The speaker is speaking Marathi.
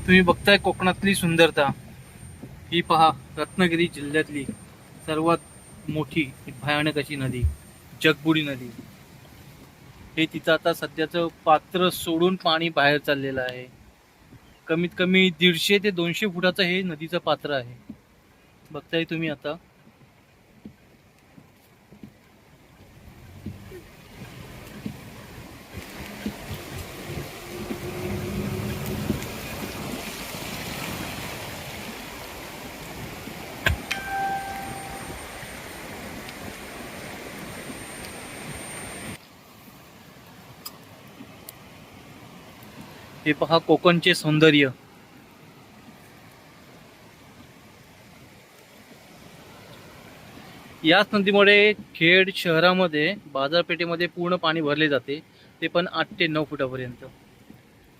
तुम्ही बघताय कोकणातली सुंदरता। ही पहा, रत्नागिरी जिल्ह्यातली सर्वात मोठी भयानक अशी नदी, जगबुडी नदी। हे तिचं आता सध्याचं पात्र सोडून पाणी बाहेर चाललेलं आहे। कमीत कमी 150 ते 200 फुटाचं हे नदीचं पात्र आहे। बघताय तुम्ही आता। हे पहा कोकणचे सौंदर्य। याच नदीमुळे खेड शहरामध्ये बाजारपेठेमध्ये पूर्ण पाणी भरले जाते, ते पण 8 ते 9 फुटापर्यंत।